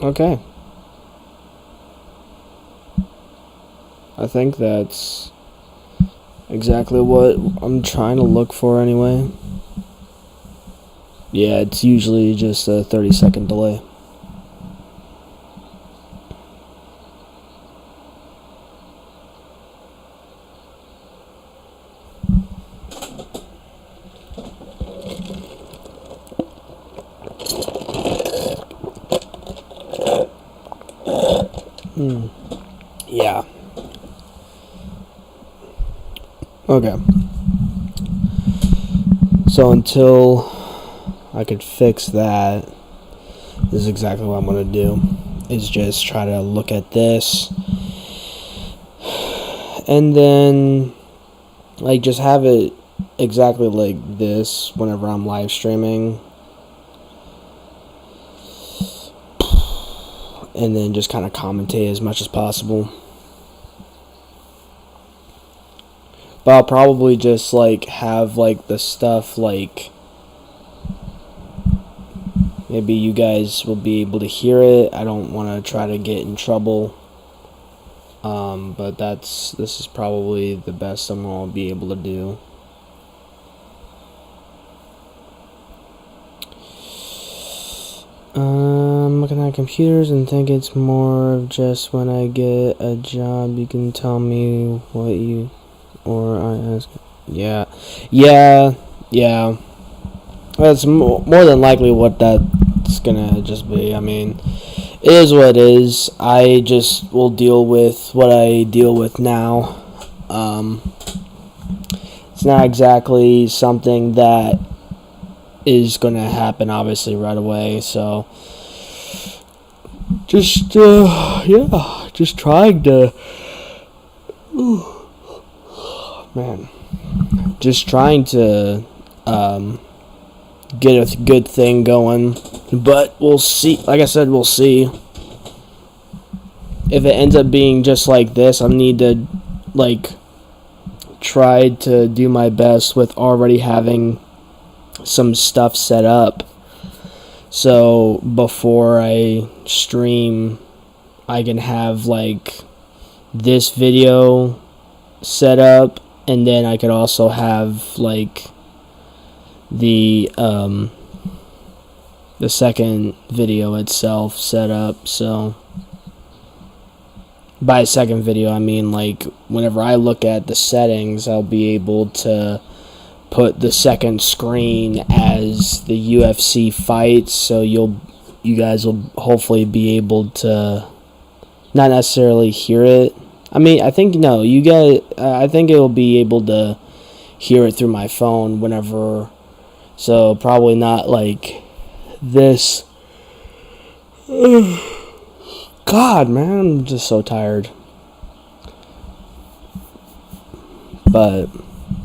Okay. I think that's exactly what I'm trying to look for anyway. Yeah, it's usually just a 30-second delay. Yeah. Okay. So until I could fix that, this is exactly what I'm going to do. Is just try to look at this. And then, like, just have it exactly like this whenever I'm live streaming. And then just kind of commentate as much as possible. But I'll probably just, like, have, like, the stuff, like, maybe you guys will be able to hear it. I don't want to try to get in trouble. But this is probably the best I'm going to be able to do. Looking at computers and think it's more of just when I get a job, you can tell me what you, or I ask. Yeah. That's more than likely what that's gonna just be. I mean, it is what it is. I just will deal with what I deal with now. It's not exactly something that is going to happen, obviously, right away. So, just trying to, just trying to get a good thing going. But we'll see. Like I said, we'll see. If it ends up being just like this, I need to, like, try to do my best with already having some stuff set up. So before I stream, I can have, like, this video set up, and then I could also have, like, the second video itself set up. So by a second video, I mean, like, whenever I look at the settings, I'll be able to put the second screen as the UFC fights, so you guys will hopefully be able to not necessarily hear it. I mean, I think, no, you guys, I think it will be able to hear it through my phone whenever, so probably not like this. God, man, I'm just so tired. But,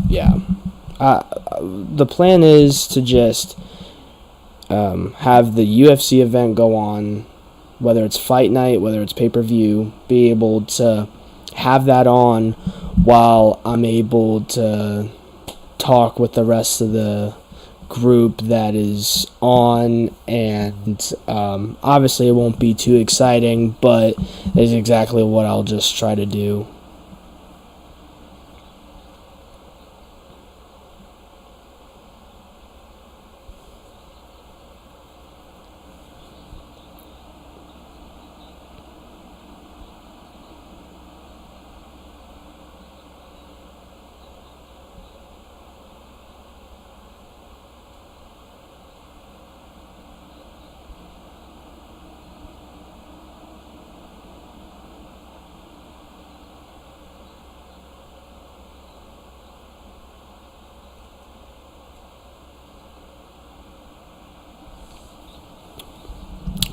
yeah. The plan is to just have the UFC event go on, whether it's fight night, whether it's pay-per-view, be able to have that on while I'm able to talk with the rest of the group that is on, and obviously it won't be too exciting, but it's exactly what I'll just try to do.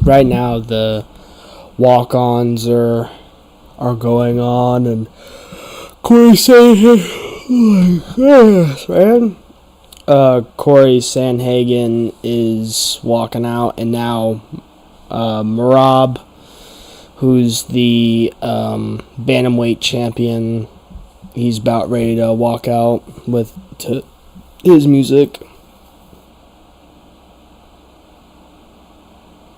Right now the walk-ons are going on, and Corey Sanhagen, oh my goodness, man. Corey Sanhagen is walking out, and now Marab, who's the bantamweight champion, he's about ready to walk out with his music.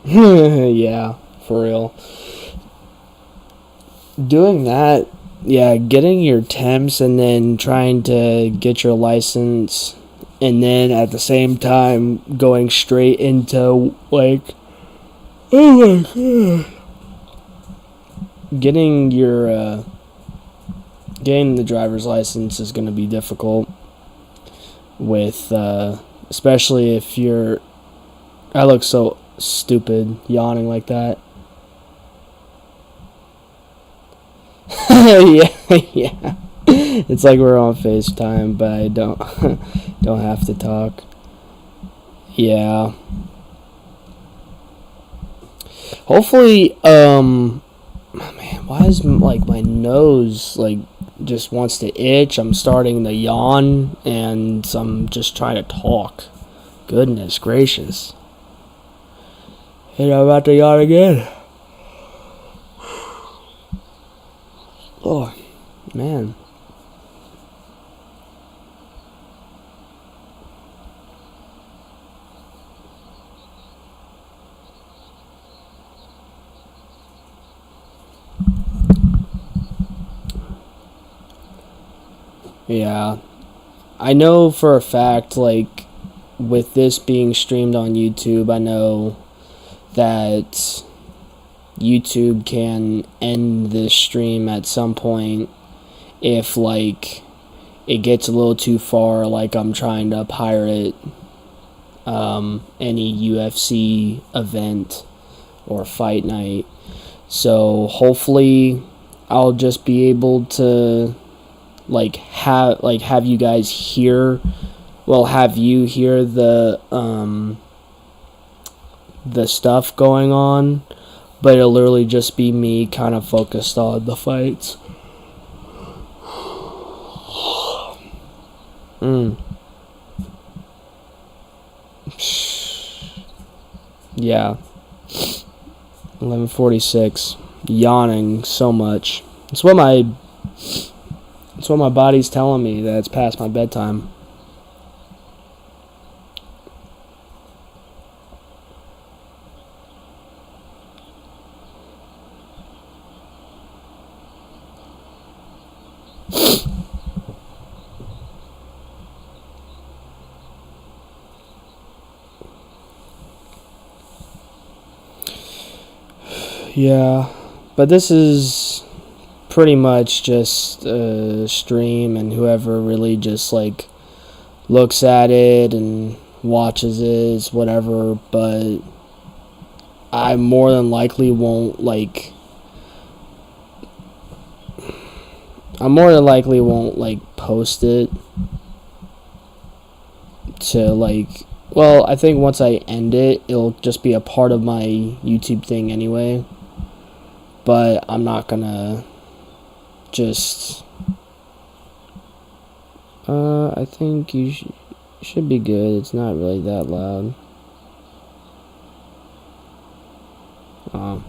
Yeah, for real. Doing that, yeah, getting your temps and then trying to get your license, and then at the same time going straight into like, oh my god, getting the driver's license is going to be difficult with especially if you're. I look so stupid yawning like that. Yeah, yeah. It's like we're on FaceTime, but I don't don't have to talk. Yeah. Hopefully, man, why is like my nose like just wants to itch? I'm starting to yawn, and I'm just trying to talk. Goodness gracious. And I'm about to yawn again. Oh, man. Yeah. I know for a fact, like, with this being streamed on YouTube, I know that YouTube can end this stream at some point if, like, it gets a little too far, like I'm trying to pirate any UFC event or fight night. So hopefully I'll just be able to have you guys hear, have you hear the stuff going on, but it'll literally just be me kind of focused on the fights. Yeah. 11:46. Yawning so much. It's what my body's telling me, that it's past my bedtime. Yeah, but this is pretty much just a stream, and whoever really just like looks at it and watches it is whatever, but I more than likely won't post it to I think once I end it, it'll just be a part of my YouTube thing anyway. But I'm not gonna just. I think you should be good. It's not really that loud. I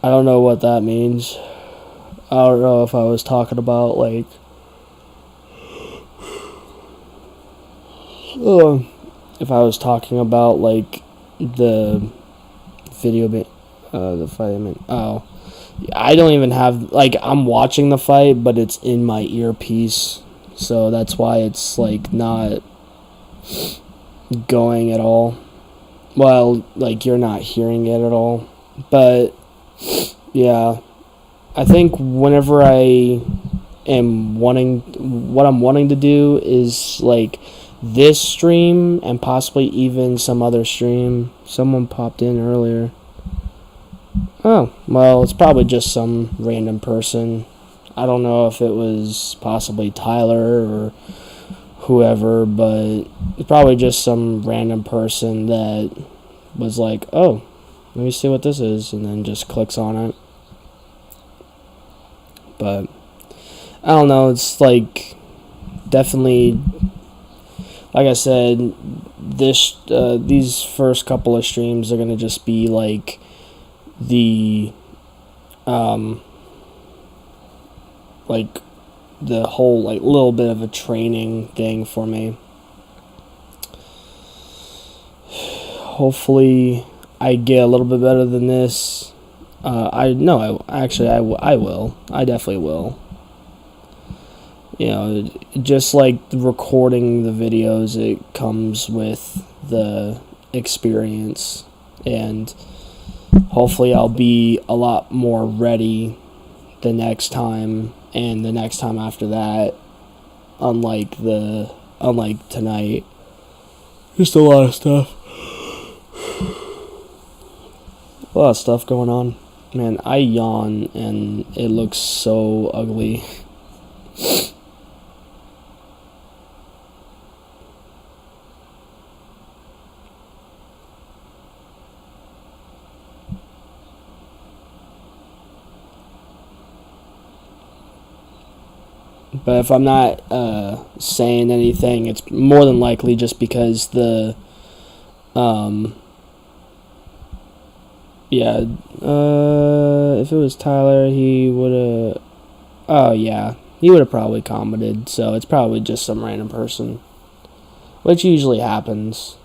don't know what that means. I don't know if I was talking about if I was talking about the video the fight. I mean, oh, I don't even have I'm watching the fight, but it's in my earpiece, so that's why it's not going at all. Well, you're not hearing it at all. But yeah, I think whenever I am what I'm wanting to do is this stream and possibly even some other stream. Someone popped in earlier. Oh, well, it's probably just some random person. I don't know if it was possibly Tyler or whoever, but it's probably just some random person that was like, oh, let me see what this is, and then just clicks on it. But I don't know, it's definitely, like I said, these first couple of streams are gonna just be the the whole little bit of a training thing for me. hopefully I get a little bit better than this. I will. I definitely will. You know, just like recording the videos, it comes with the experience, and hopefully I'll be a lot more ready the next time and the next time after that, unlike tonight. Just a lot of stuff. A lot of stuff going on. Man, I yawn and it looks so ugly. But if I'm not saying anything, it's more than likely just because if it was Tyler, he would have, he would have probably commented, so it's probably just some random person, which usually happens,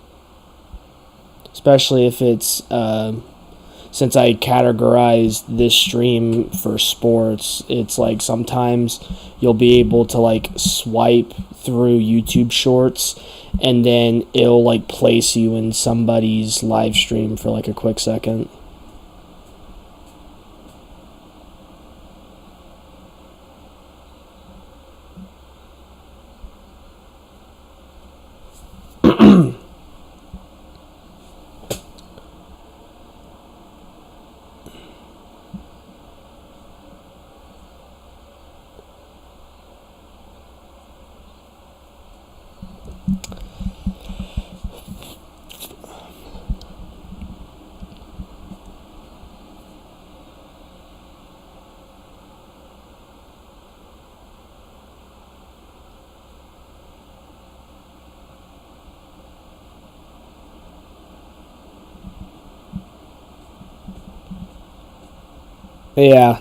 especially if it's, since I categorized this stream for sports, it's like sometimes you'll be able to like swipe through YouTube shorts and then it'll like place you in somebody's live stream for like a quick second.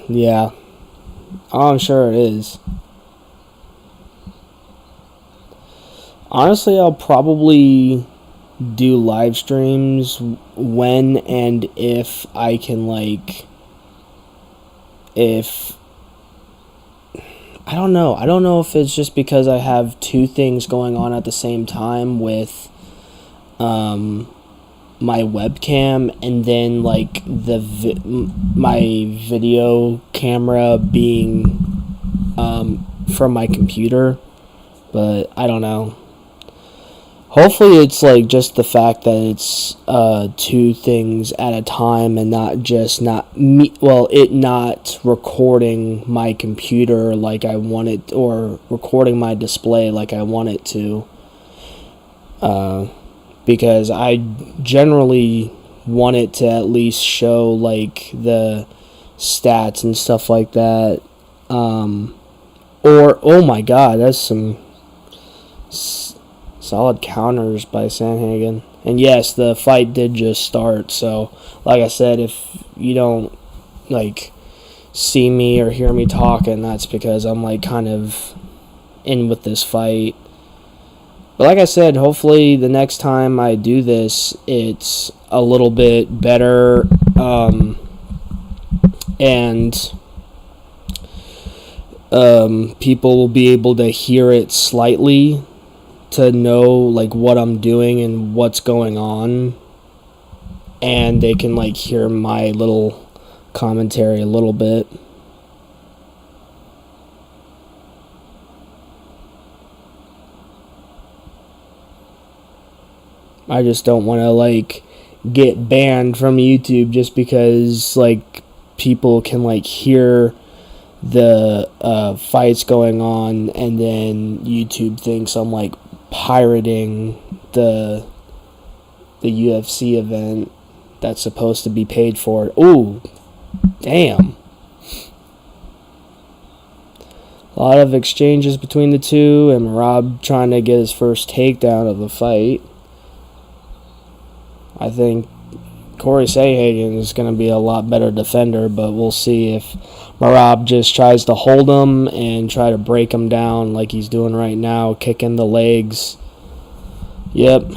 Yeah. Oh, I'm sure it is. Honestly, I'll probably do live streams when and if I can, like, if I don't know. I don't know if it's just because I have two things going on at the same time with my webcam and then like my video camera being from my computer, but I don't know. Hopefully it's like just the fact that it's two things at a time and not recording my computer like I want it, or recording my display like I want it to. Because I generally want it to at least show like the stats and stuff like that. Oh my god, that's some solid counters by Sanhagen. And yes, the fight did just start, so like I said, if you don't like see me or hear me talking, that's because I'm like kind of in with this fight. But like I said, hopefully the next time I do this, it's a little bit better, and people will be able to hear it slightly to know like what I'm doing and what's going on, and they can like hear my little commentary a little bit. I just don't want to like get banned from YouTube just because like people can like hear the fights going on, and then YouTube thinks I'm like pirating the UFC event that's supposed to be paid for. Ooh, damn. A lot of exchanges between the two, and Rob trying to get his first takedown of the fight. I think Corey Sanhagen is going to be a lot better defender, but we'll see if Marab just tries to hold him and try to break him down like he's doing right now, kicking the legs. Yep.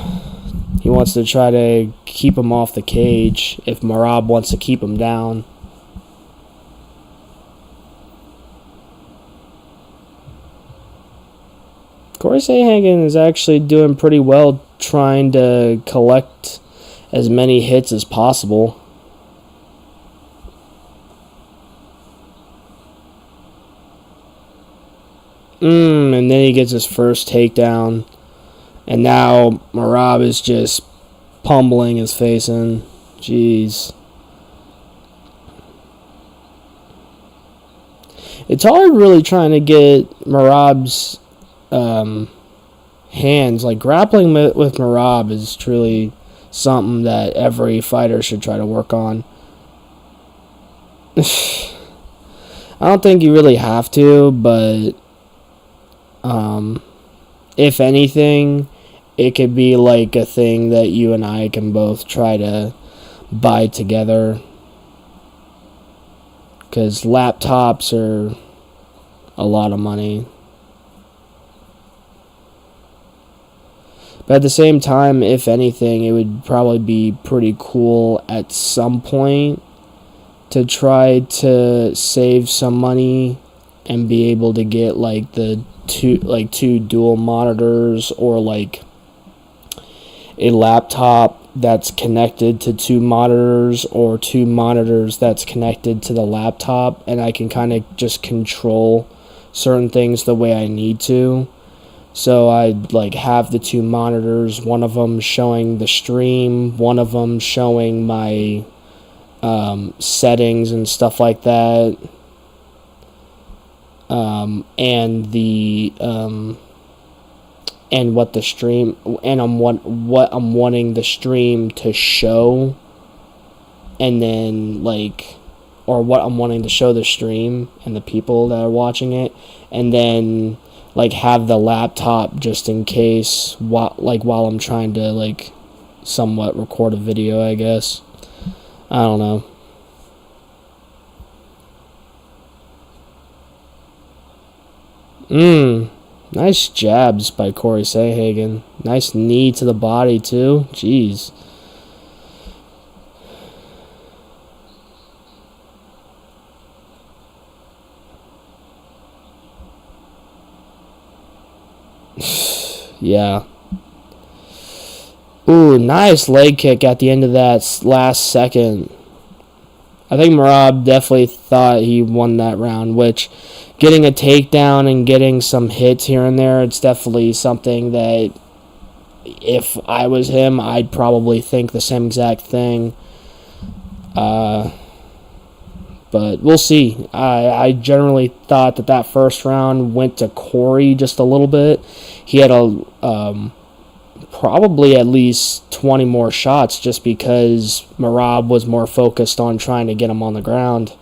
He wants to try to keep him off the cage if Merab wants to keep him down. Corey Sandhagen is actually doing pretty well trying to collect as many hits as possible. And then he gets his first takedown. And now Merab is just pummeling his face in. Jeez. It's hard really trying to get Merab's hands. Like, grappling with Merab is truly something that every fighter should try to work on. I don't think you really have to, but if anything, it could be like a thing that you and I can both try to buy together. Because laptops are a lot of money. But at the same time, if anything, it would probably be pretty cool at some point to try to save some money and be able to get like two dual monitors, or like a laptop that's connected to two monitors, or two monitors that's connected to the laptop, and I can kind of just control certain things the way I need to. So I'd like have the two monitors, one of them showing the stream, one of them showing my settings and stuff like that. And the and what the stream, and what I'm wanting the stream to show, and then like, or what I'm wanting to show the stream and the people that are watching it, and then like have the laptop just in case while I'm trying to like somewhat record a video, I guess. I don't know. Nice jabs by Corey Sandhagen. Nice knee to the body, too. Jeez. Yeah. Ooh, nice leg kick at the end of that last second. I think Merab definitely thought he won that round, which, getting a takedown and getting some hits here and there, it's definitely something that if I was him, I'd probably think the same exact thing. But we'll see. I generally thought that first round went to Corey just a little bit. He had probably at least 20 more shots just because Merab was more focused on trying to get him on the ground.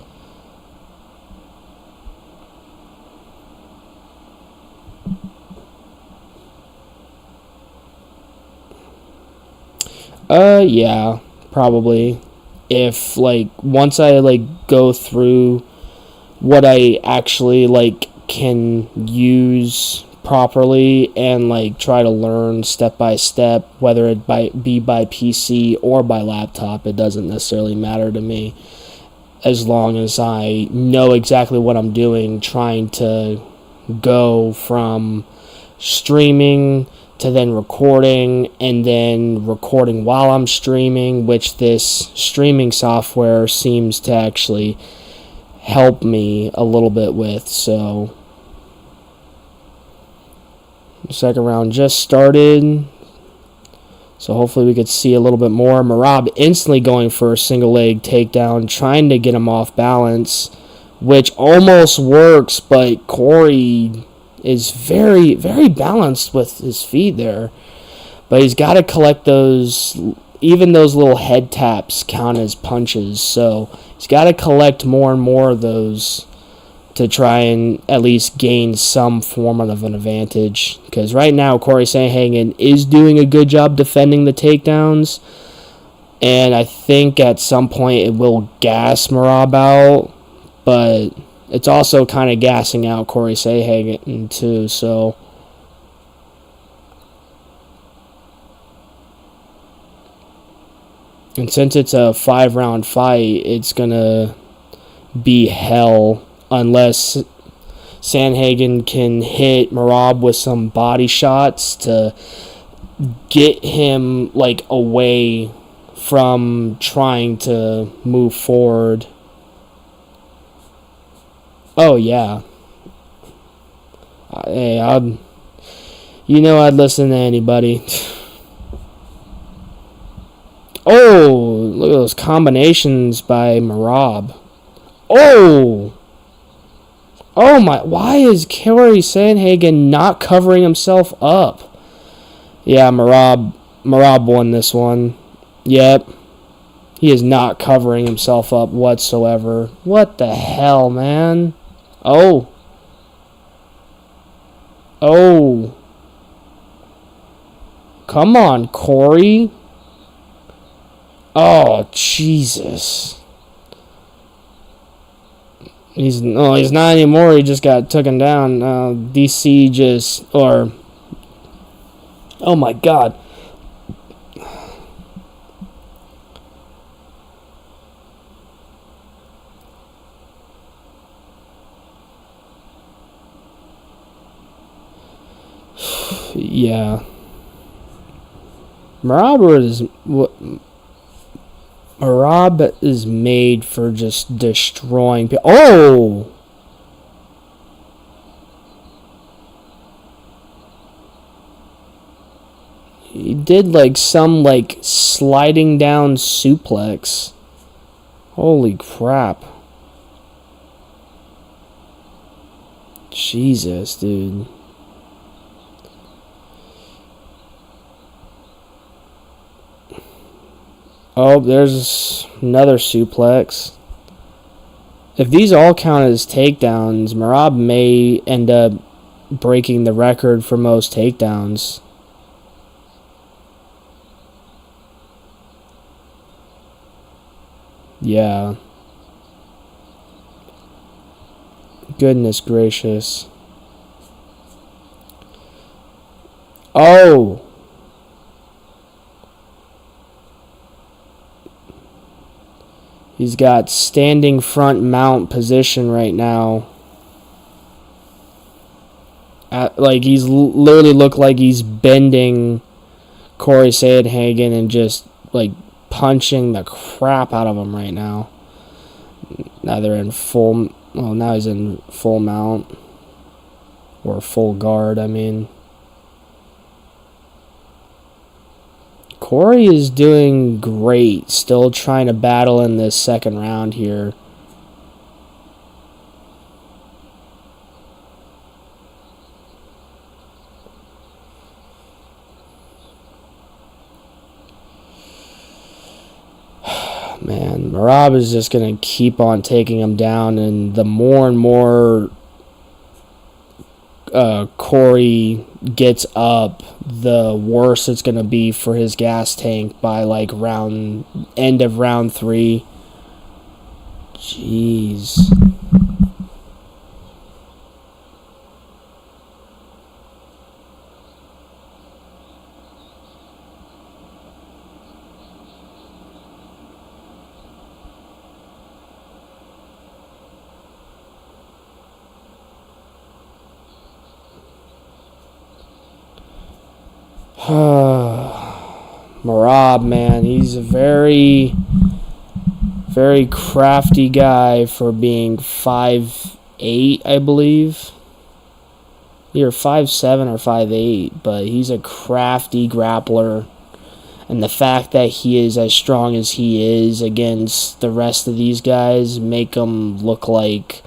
Yeah, probably. If, like, once I, like, go through what I actually, like, can use properly and, like, try to learn step by step, whether it be by PC or by laptop, it doesn't necessarily matter to me, as long as I know exactly what I'm doing, trying to go from streaming to then recording, and then recording while I'm streaming, which this streaming software seems to actually help me a little bit with. So the second round just started, so hopefully we could see a little bit more. Merab instantly going for a single leg takedown, trying to get him off balance, which almost works, but Corey is very, very balanced with his feet there. But he's got to collect those, even those little head taps count as punches. So he's got to collect more and more of those to try and at least gain some form of an advantage. Because right now, Corey Sandhagen is doing a good job defending the takedowns. And I think at some point it will gas Merab out. But it's also kind of gassing out Corey Sandhagen too, so And since it's a 5-round fight, it's going to be hell unless Sandhagen can hit Merab with some body shots to get him like away from trying to move forward. Oh yeah. Hey, I'd listen to anybody. Oh, look at those combinations by Merab. Oh my, why is Corey Sandhagen not covering himself up? Yeah, Merab won this one. Yep. He is not covering himself up whatsoever. What the hell, man? Oh. Come on, Corey. Oh, Jesus. He's not anymore. He just got taken down. DC just, oh my God. Yeah. Merab is made for just destroying people. Oh! He did some sliding down suplex. Holy crap. Jesus, dude. Oh, there's another suplex. If these all count as takedowns, Merab may end up breaking the record for most takedowns. Yeah. Goodness gracious. Oh! He's got standing front mount position right now. He's literally looked like he's bending Corey Sandhagen and just punching the crap out of him right now. Now they're in full. Well, now he's in full mount or full guard. I mean, Corey is doing great. Still trying to battle in this second round here. Man, Merab is just going to keep on taking him down, and the more and more Corey gets up, the worse it's going to be for his gas tank by end of round 3. Jeez. Merab, man, he's a very, very crafty guy for being 5'8", I believe. Either 5'7" or 5'8", but he's a crafty grappler. And the fact that he is as strong as he is against the rest of these guys make him look like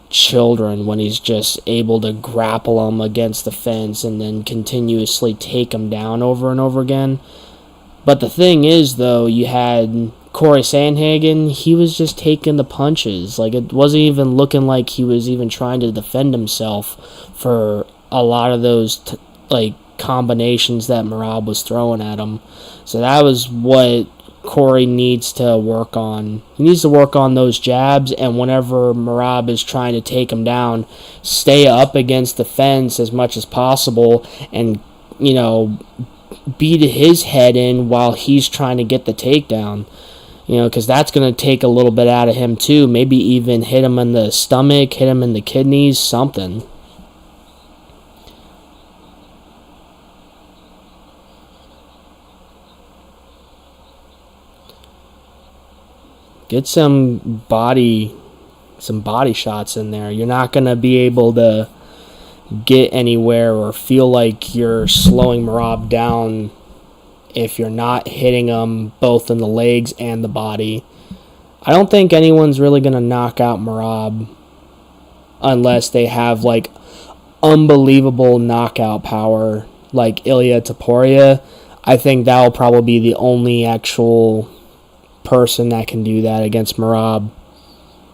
children when he's just able to grapple them against the fence and then continuously take them down over and over again. But the thing is, though, you had Corey Sandhagen, he was just taking the punches. It wasn't even looking like he was even trying to defend himself for a lot of those combinations that Merab was throwing at him. So that was what Corey needs to work on. He needs to work on those jabs, and whenever Merab is trying to take him down, stay up against the fence as much as possible and, beat his head in while he's trying to get the takedown. Because that's going to take a little bit out of him too. Maybe even hit him in the stomach, hit him in the kidneys, something. Get some body shots in there. You're not going to be able to get anywhere or feel like you're slowing Merab down if you're not hitting him both in the legs and the body. I don't think anyone's really going to knock out Merab unless they have like unbelievable knockout power like Ilia Topuria. I think that will probably be the only actual person that can do that against Merab.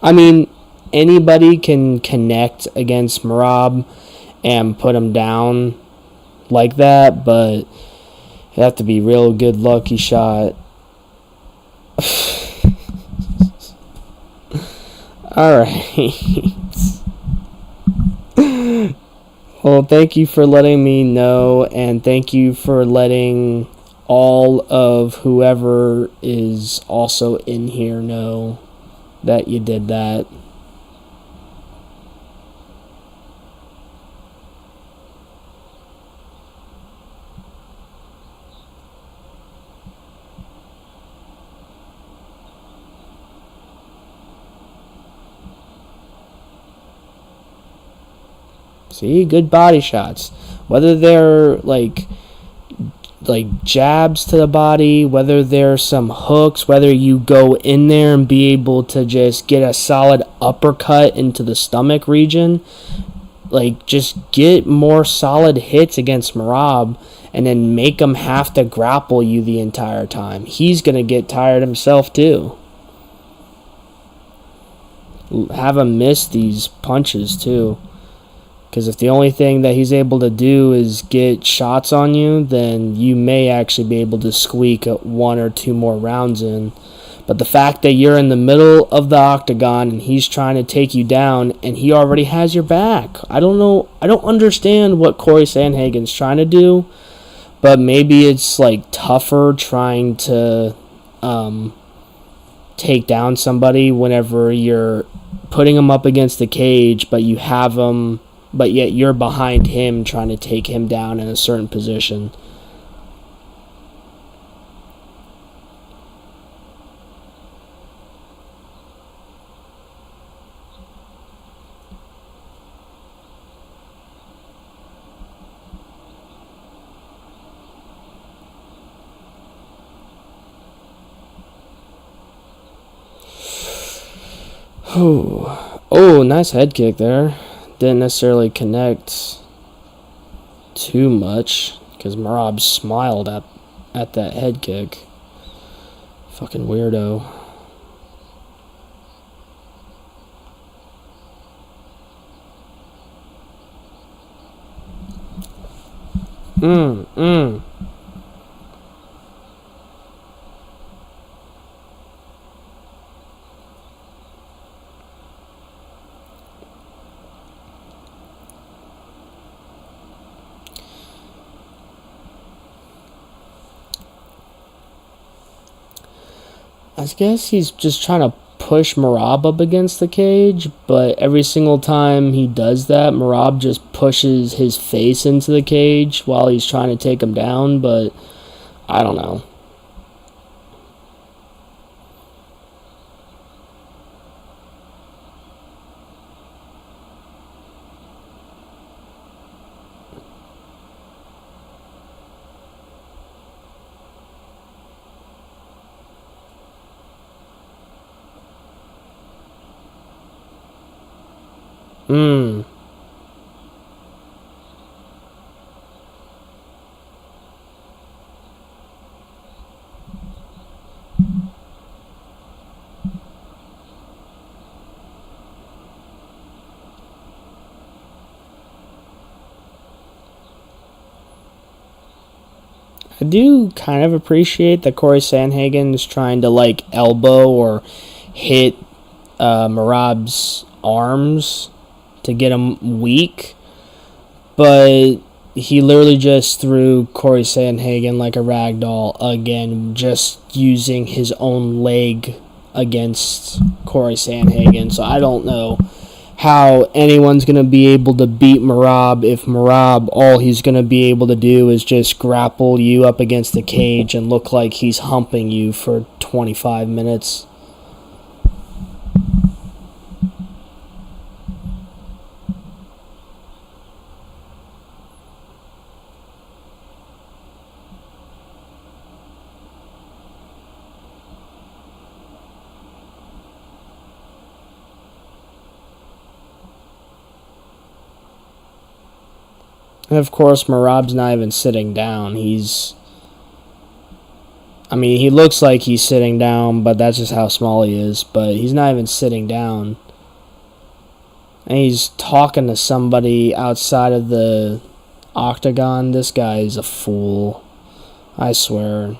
I mean, anybody can connect against Merab and put him down like that, but you have to be real good lucky shot. Alright. Well, thank you for letting me know, and thank you for letting all of whoever is also in here know that you did that. See, good body shots. Whether they're like jabs to the body, whether there's some hooks, whether you go in there and be able to just get a solid uppercut into the stomach region, like just get more solid hits against Merab and then make him have to grapple you the entire time. He's going to get tired himself too. Have him miss these punches too. Because if the only thing that he's able to do is get shots on you, then you may actually be able to squeak one or two more rounds in. But the fact that you're in the middle of the octagon and he's trying to take you down and he already has your back. I don't know. I don't understand what Corey Sandhagen's trying to do. But maybe it's like tougher trying to take down somebody whenever you're putting him up against the cage, but you have him... but yet you're behind him trying to take him down in a certain position. Oh, nice head kick there. Didn't necessarily connect too much because Merab smiled at that head kick. Fucking weirdo. I guess he's just trying to push Merab up against the cage, but every single time he does that, Merab just pushes his face into the cage while he's trying to take him down, but I don't know. I do kind of appreciate that Corey Sandhagen is trying to like elbow or hit Merab's arms to get him weak, but he literally just threw Corey Sandhagen like a rag doll again, just using his own leg against Corey Sandhagen. So I don't know how anyone's going to be able to beat Merab if Merab, all he's going to be able to do is just grapple you up against the cage and look like he's humping you for 25 minutes. And of course, Merab's not even sitting down. He looks like he's sitting down, but that's just how small he is. But he's not even sitting down. And he's talking to somebody outside of the octagon. This guy is a fool. I swear.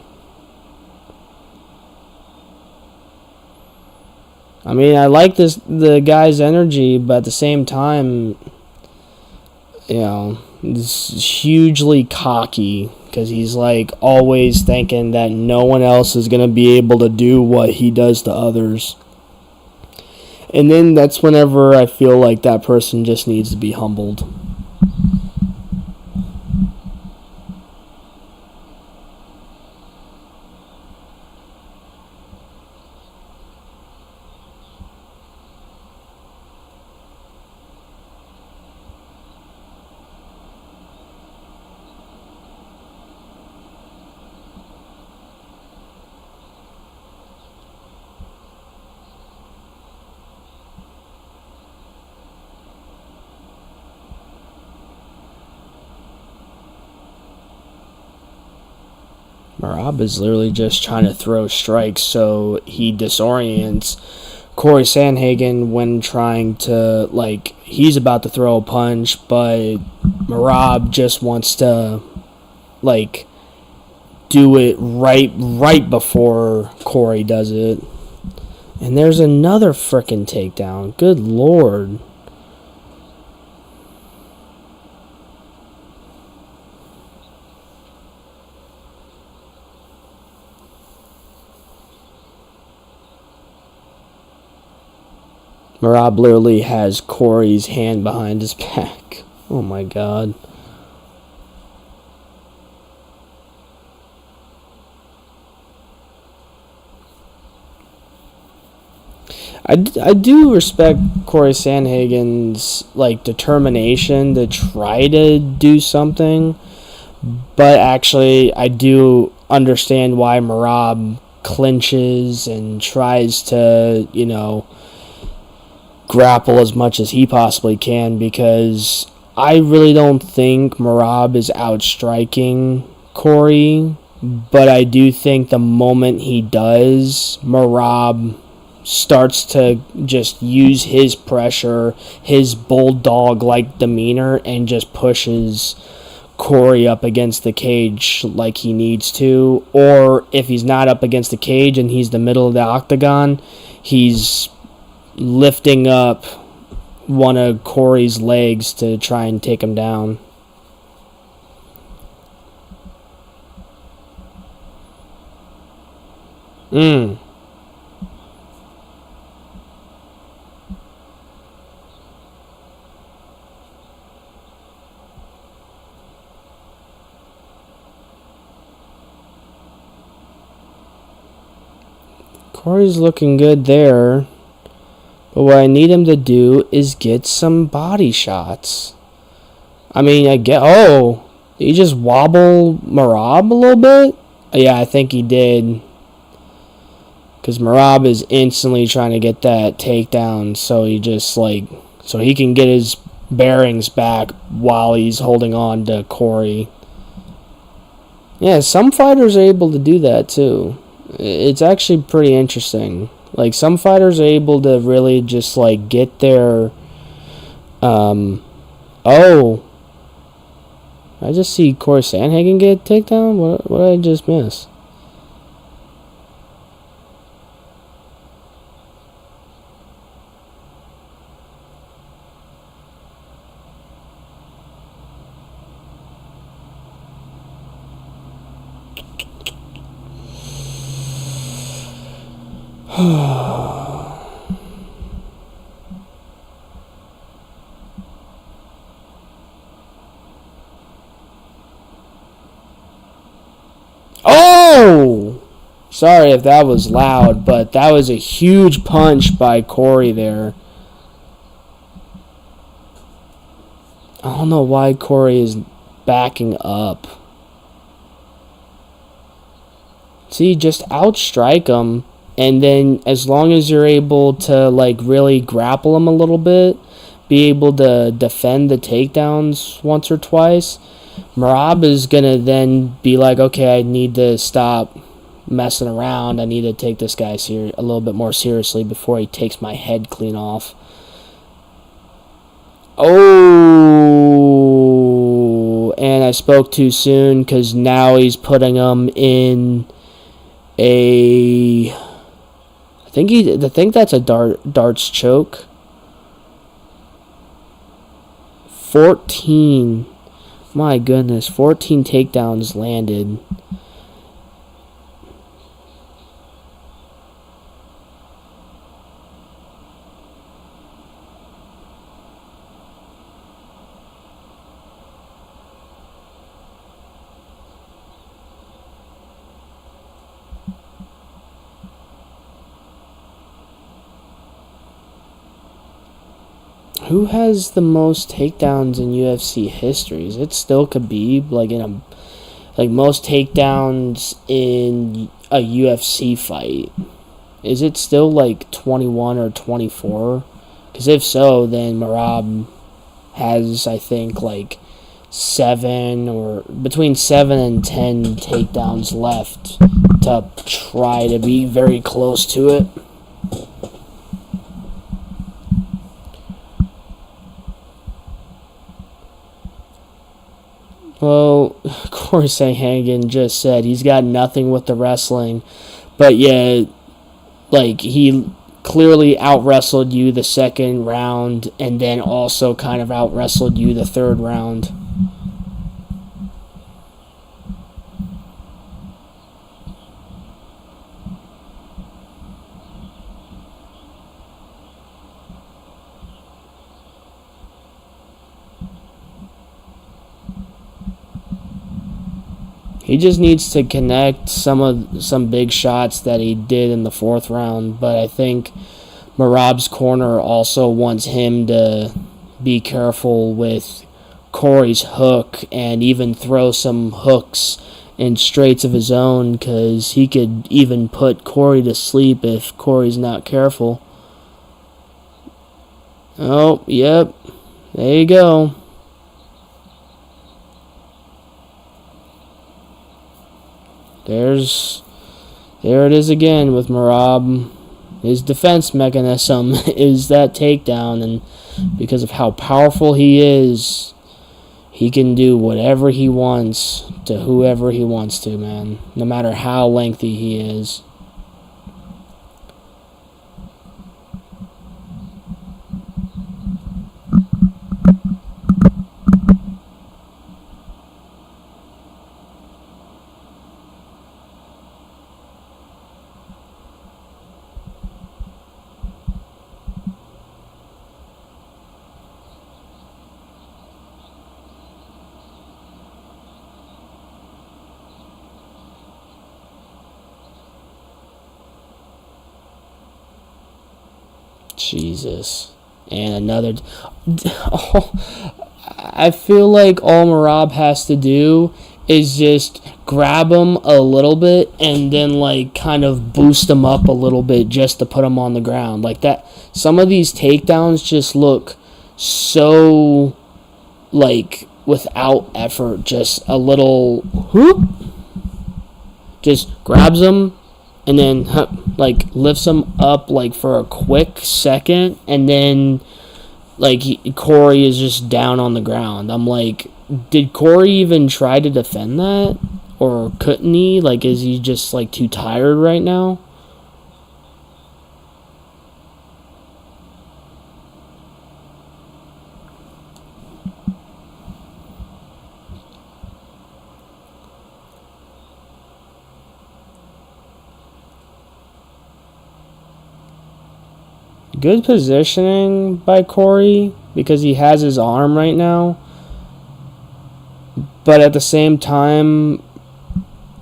I mean, I like the guy's energy, but at the same time, he's hugely cocky because he's like always thinking that no one else is going to be able to do what he does to others. And then that's whenever I feel like that person just needs to be humbled. Merab is literally just trying to throw strikes so he disorients Corey Sandhagen when trying to, he's about to throw a punch, but Merab just wants to, do it right before Corey does it. And there's another frickin' takedown. Good lord. Merab literally has Corey's hand behind his back. Oh my god. I do respect Corey Sandhagen's determination to try to do something, but actually I do understand why Merab clinches and tries to, grapple as much as he possibly can, because I really don't think Merab is outstriking Corey, but I do think the moment he does, Merab starts to just use his pressure, his bulldog-like demeanor, and just pushes Corey up against the cage like he needs to. Or if he's not up against the cage and he's the middle of the octagon, he's lifting up one of Corey's legs to try and take him down. Corey's looking good there. But what I need him to do is get some body shots. I mean, did he just wobble Merab a little bit? Yeah, I think he did. Because Merab is instantly trying to get that takedown, so he just, so he can get his bearings back while he's holding on to Corey. Yeah, some fighters are able to do that, too. It's actually pretty interesting. Some fighters are able to really just, get their, I just see Corey Sandhagen get a takedown? What did I just miss? Oh! Sorry if that was loud, but that was a huge punch by Corey there. I don't know why Corey is backing up. See, just outstrike him, and then as long as you're able to like really grapple him a little bit, be able to defend the takedowns once or twice, Merab is gonna then be like, okay, I need to stop messing around. I need to take this guy a little bit more seriously before he takes my head clean off. Oh, and I spoke too soon because now he's putting him in I think that's a darts choke. 14. My goodness, 14 takedowns landed. Who has the most takedowns in UFC history? Is it still Khabib? Like most takedowns in a UFC fight? Is it still like 21 or 24? Because if so, then Merab has, I think, like 7 or between 7 and 10 takedowns left to try to be very close to it. Well, Corey Sandhagen just said he's got nothing with the wrestling, but yeah, like he clearly out-wrestled you the second round and then also kind of out-wrestled you the third round. He just needs to connect some big shots that he did in the fourth round, but I think Merab's corner also wants him to be careful with Corey's hook and even throw some hooks and straights of his own, because he could even put Corey to sleep if Corey's not careful. Oh, yep. There you go. There it is again with Merab. His defense mechanism is that takedown, and because of how powerful he is, he can do whatever he wants to whoever he wants to, man. No matter how lengthy he is. Jesus. And another... Oh, I feel like all Merab has to do is just grab him a little bit and then like kind of boost him up a little bit just to put him on the ground. Like that. Some of these takedowns just look so like without effort. Just a little whoop. Just grabs him and then like lifts him up like for a quick second, and then like Corey is just down on the ground. I'm like, did Corey even try to defend that, or couldn't he? Like, is he just like too tired right now? Good positioning by Corey because he has his arm right now. But at the same time,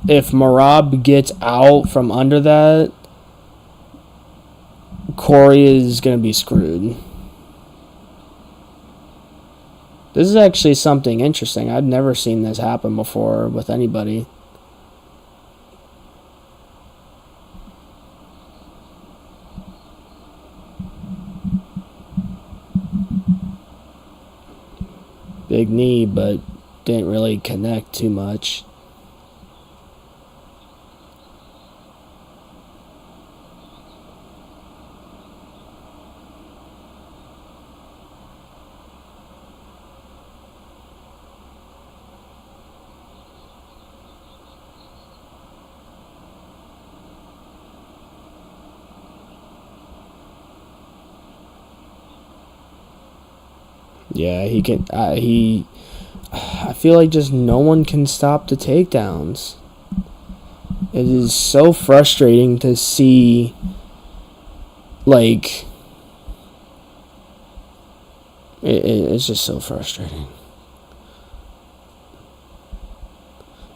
if Merab gets out from under that, Corey is going to be screwed. This is actually something interesting. I've never seen this happen before with anybody. Big knee, but didn't really connect too much. Yeah, he can. I feel like just no one can stop the takedowns. It is so frustrating to see. Like, it's just so frustrating.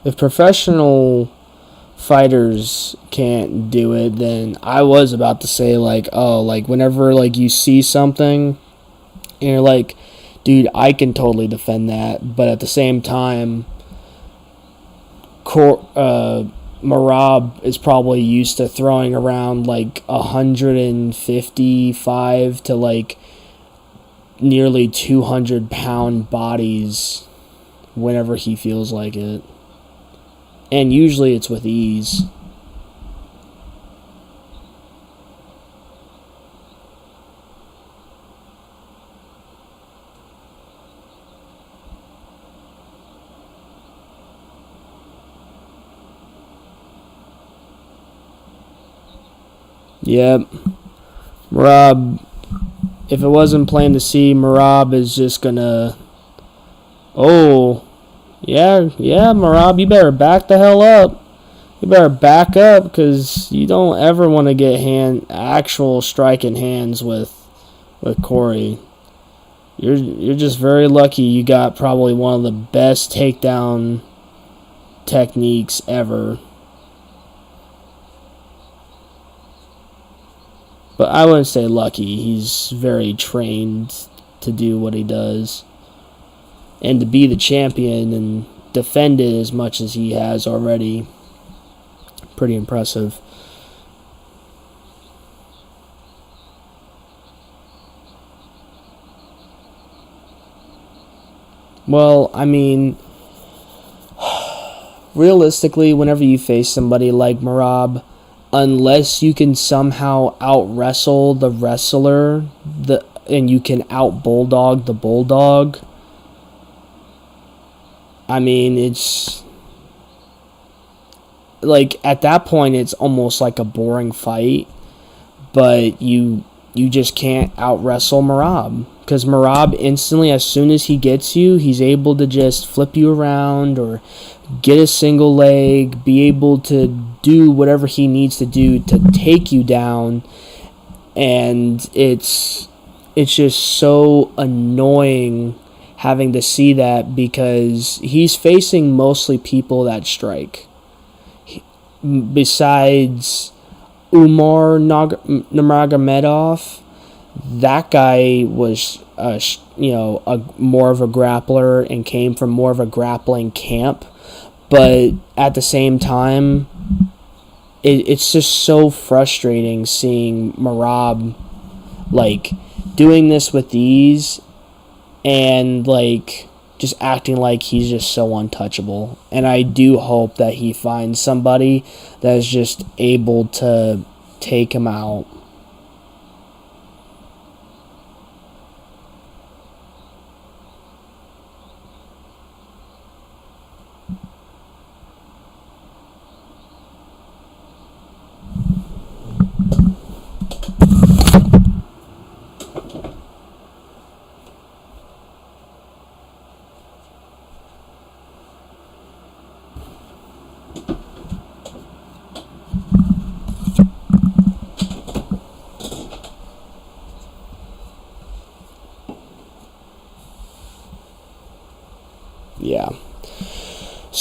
If professional fighters can't do it, then I was about to say, like, oh, like, whenever, like, you see something and you're like, dude, I can totally defend that. But at the same time, Merab is probably used to throwing around like 155 to like nearly 200-pound bodies whenever he feels like it. And usually it's with ease. Yep. Merab, if it wasn't plain to see, Merab is just gonna... Oh, yeah, Merab, you better back the hell up. You better back up, because you don't ever want to get actual striking hands with Corey. You're just very lucky you got probably one of the best takedown techniques ever. But I wouldn't say lucky. He's very trained to do what he does. And to be the champion and defend it as much as he has already, pretty impressive. Well, I mean, realistically, whenever you face somebody like Merab, unless you can somehow out-wrestle the wrestler and you can out-bulldog the bulldog, I mean, it's... like, at that point, it's almost like a boring fight, but you just can't out-wrestle Merab. Because Merab instantly, as soon as he gets you, he's able to just flip you around or get a single leg, be able to do whatever he needs to do to take you down. And it's just so annoying having to see that because he's facing mostly people that strike. Besides Umar Nurmagomedov, that guy was more of a grappler and came from more of a grappling camp. But at the same time, it's just so frustrating seeing Merab like doing this with ease and like just acting like he's just so untouchable. And I do hope that he finds somebody that is just able to take him out.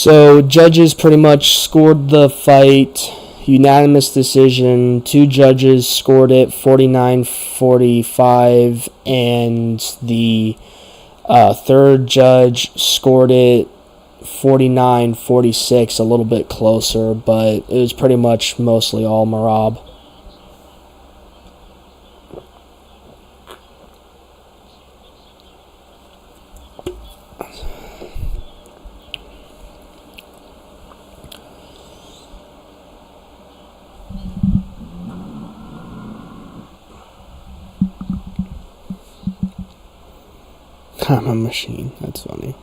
So judges pretty much scored the fight. Unanimous decision. Two judges scored it 49-45, and the third judge scored it 49-46, a little bit closer, but it was pretty much mostly all Marab. I'm a machine. That's funny.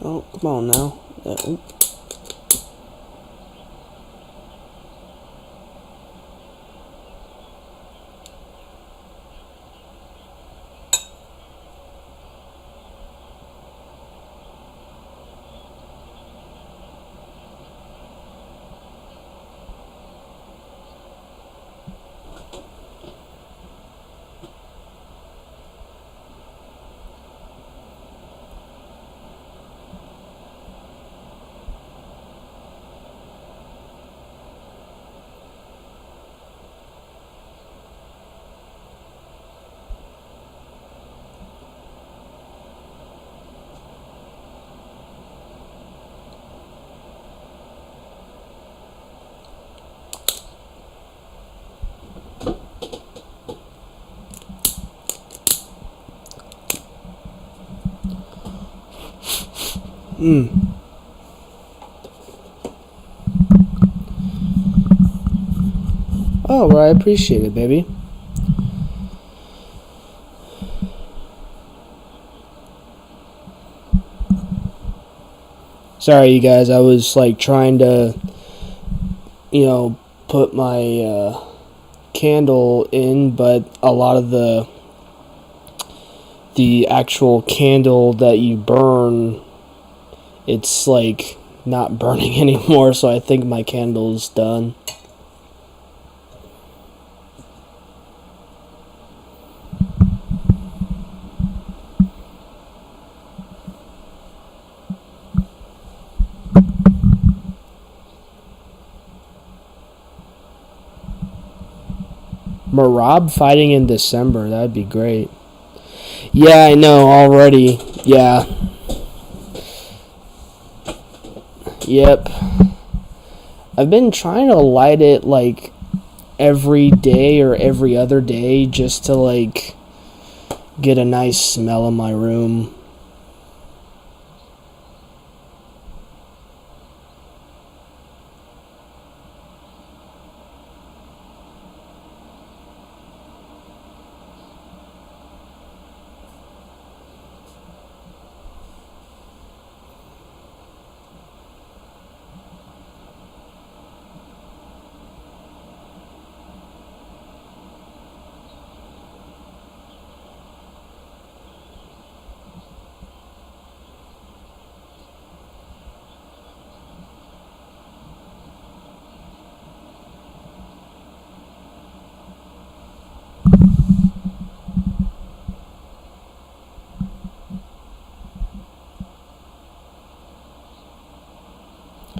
Oh, come on now. Oh, well, I appreciate it, baby. Sorry, you guys. I was like trying to, put my candle in, but a lot of the actual candle that you burn, it's like not burning anymore, so I think my candle's done. Marab fighting in December, that'd be great. Yeah, I know already. Yeah. Yep. I've been trying to light it like every day or every other day just to like get a nice smell in my room.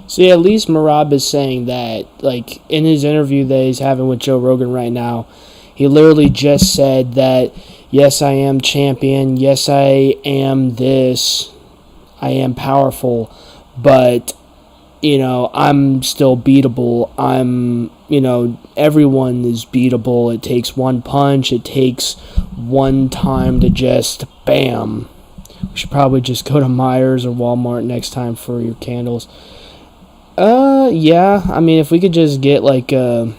See, at least Marab is saying that, like, in his interview that he's having with Joe Rogan right now, he literally just said that, yes, I am champion, yes, I am this, I am powerful, but, I'm still beatable. Everyone is beatable. It takes one punch, it takes one time to just, bam. We should probably just go to Myers or Walmart next time for your candles. Yeah. I mean, if we could just get like a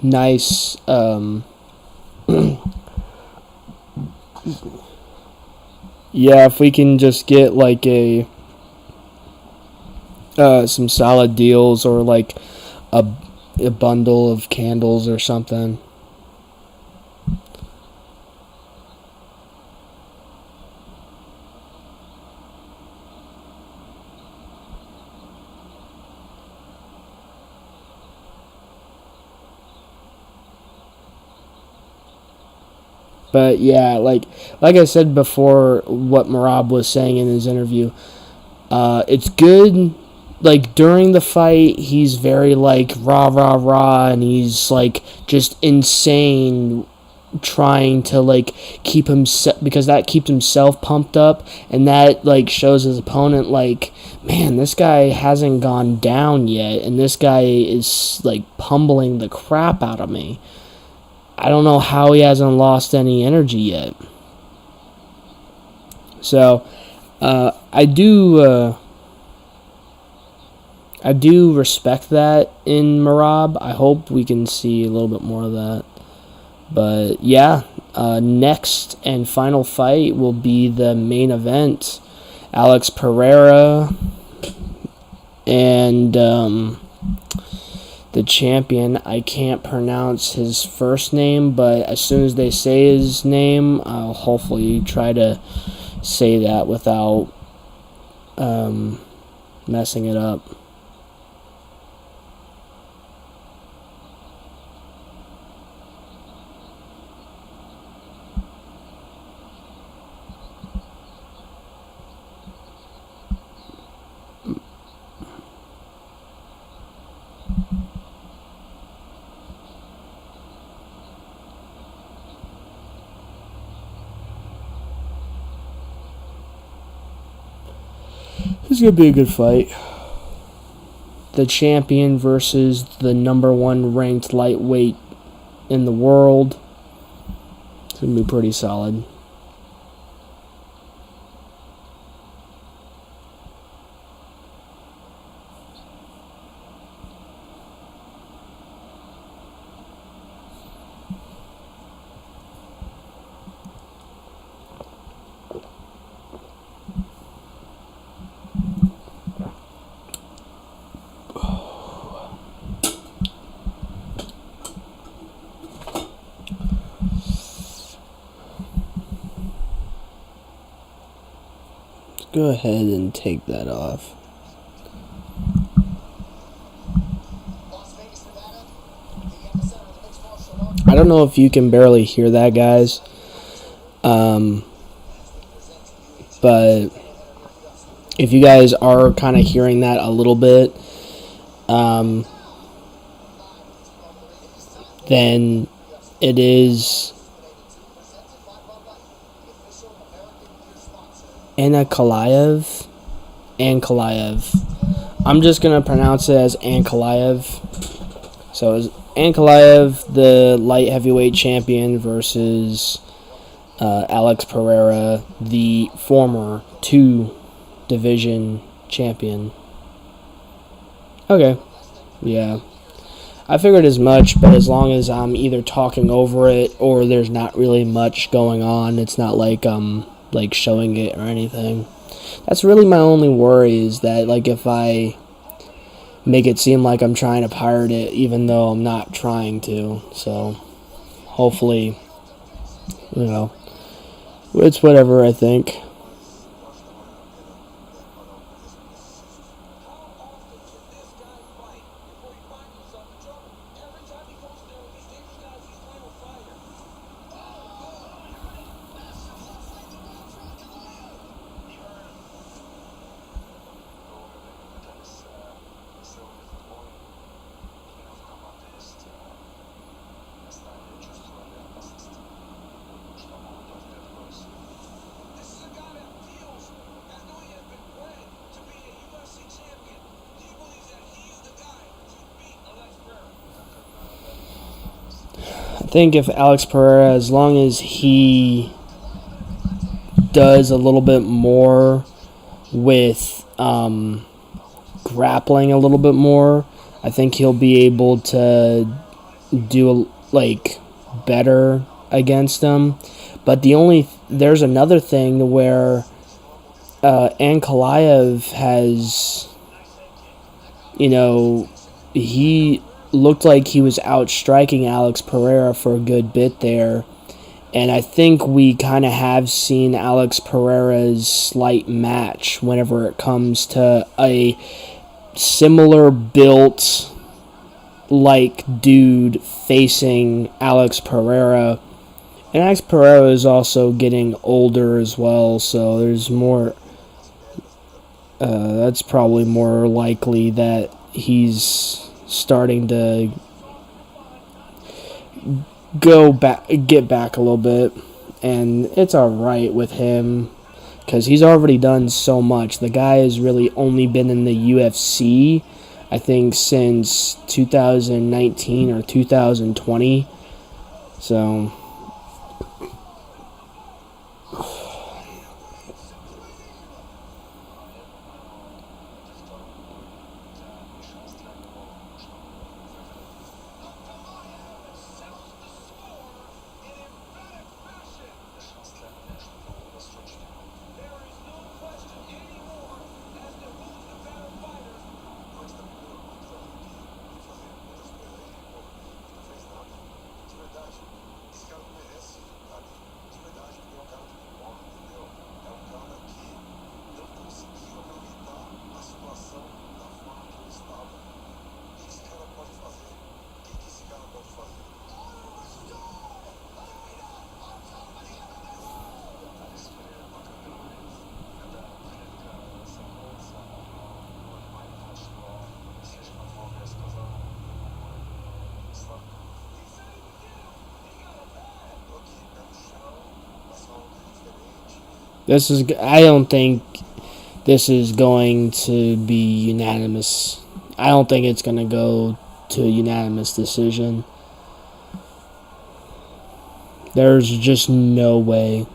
nice, yeah, if we can just get like some solid deals or like a bundle of candles or something. But yeah, like I said before, what Marab was saying in his interview, it's good. Like during the fight, he's very like rah rah rah, and he's like just insane, trying to like keep himself, because that keeps himself pumped up, and that like shows his opponent like, man, this guy hasn't gone down yet, and this guy is like pummeling the crap out of me. I don't know how he hasn't lost any energy yet. So, I do respect that in Marab. I hope we can see a little bit more of that. But yeah, next and final fight will be the main event. Alex Pereira and the champion. I can't pronounce his first name, but as soon as they say his name, I'll hopefully try to say that without messing it up. This is going to be a good fight. The champion versus the number one ranked lightweight in the world. It's going to be pretty solid. Go ahead and take that off. I don't know if you can barely hear that, guys. But if you guys are kind of hearing that a little bit, then it is Ankalaev. I'm just going to pronounce it as Ankalaev. So it's Ankalaev, the light heavyweight champion, versus Alex Pereira, the former 2-division champion. Okay. Yeah. I figured as much, but as long as I'm either talking over it or there's not really much going on, it's not like like showing it or anything. That's really my only worry, is that like if I make it seem like I'm trying to pirate it even though I'm not trying to. So hopefully, it's whatever, I think. I think if Alex Pereira, as long as he does a little bit more with grappling a little bit more, I think he'll be able to do better against him. But there's another thing where Ankalaev has, he looked like he was outstriking Alex Pereira for a good bit there. And I think we kind of have seen Alex Pereira's slight match whenever it comes to a similar built dude facing Alex Pereira And Alex Pereira is also getting older as well, so there's more. That's probably more likely that he's starting to get back a little bit, and it's all right with him because he's already done so much. The guy has really only been in the UFC, I think, since 2019 or 2020. So I don't think this is going to be unanimous. I don't think it's going to go to a unanimous decision. There's just no way.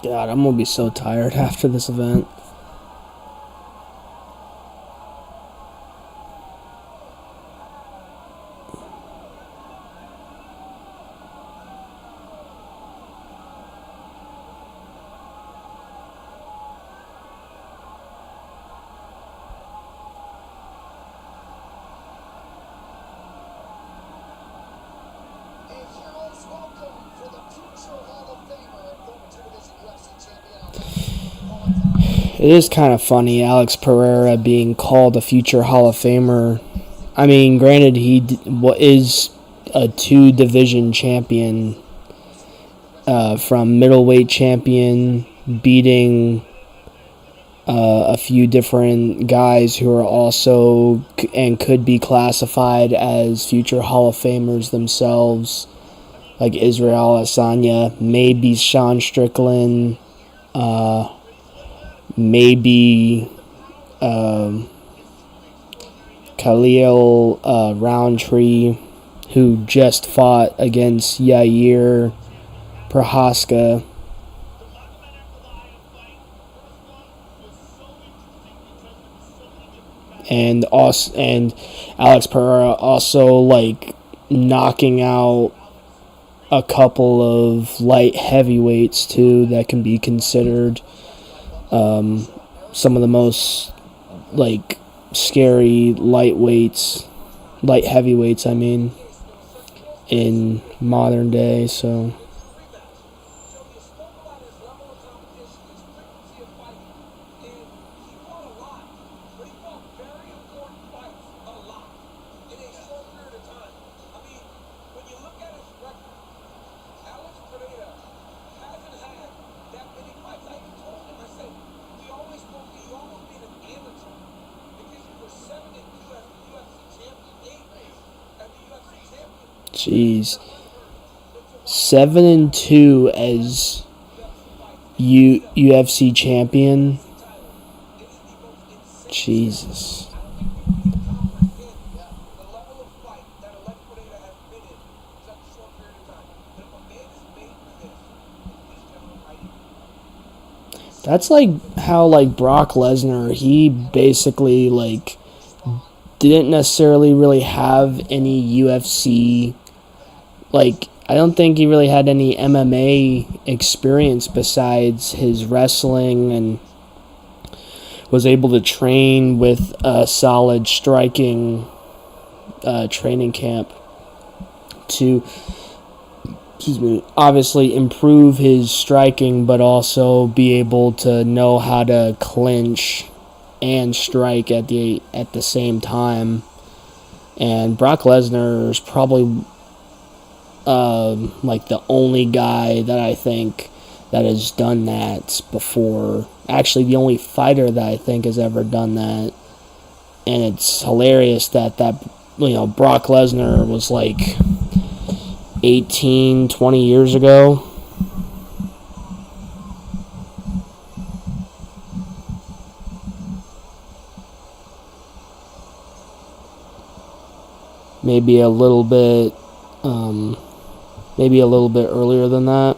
God, I'm going to be so tired after this event. It is kind of funny, Alex Pereira being called a future Hall of Famer. I mean, granted, he is a 2-division champion, from middleweight champion, beating a few different guys who are also and could be classified as future Hall of Famers themselves, like Israel Adesanya, maybe Sean Strickland, maybe Khalil Roundtree, who just fought against Yair Prohaska. And Alex Pereira also like knocking out a couple of light heavyweights too that can be considered some of the most like scary light heavyweights, I mean, in modern day. So jeez, 7-2 as UFC champion. Jesus. That's like how like Brock Lesnar, he basically like didn't necessarily really have any UFC, like I don't think he really had any MMA experience besides his wrestling, and was able to train with a solid striking training camp to, obviously improve his striking, but also be able to know how to clinch and strike at the same time. And Brock Lesnar is probably like the only guy that I think that has done that before. Actually, the only fighter that I think has ever done that. And it's hilarious that Brock Lesnar was like 18, 20 years ago. Maybe a little bit earlier than that.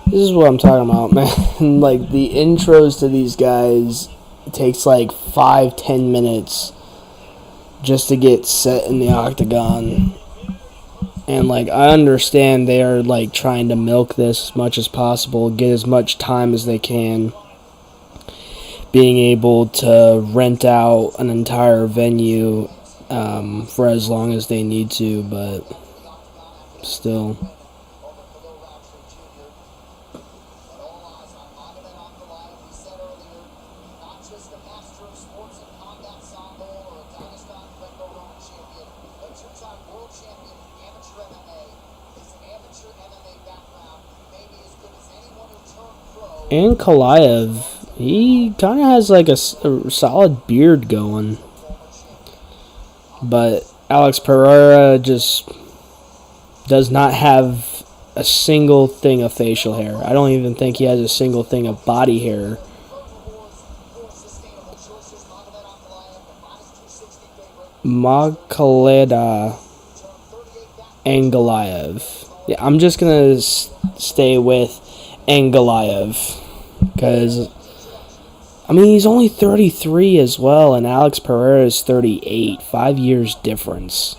This is what I'm talking about, man. Like, the intros to these guys, it takes like 5-10 minutes just to get set in the octagon. And like, I understand they are like trying to milk this as much as possible, get as much time as they can, being able to rent out an entire venue for as long as they need to, but still. And Kalaev, he kind of has like a solid beard going. But Alex Pereira just does not have a single thing of facial hair. I don't even think he has a single thing of body hair. Magdalena Angalaev. Yeah, I'm just going to stay with Angalaev, because I mean, he's only 33 as well, and Alex Pereira is 38. 5 years difference.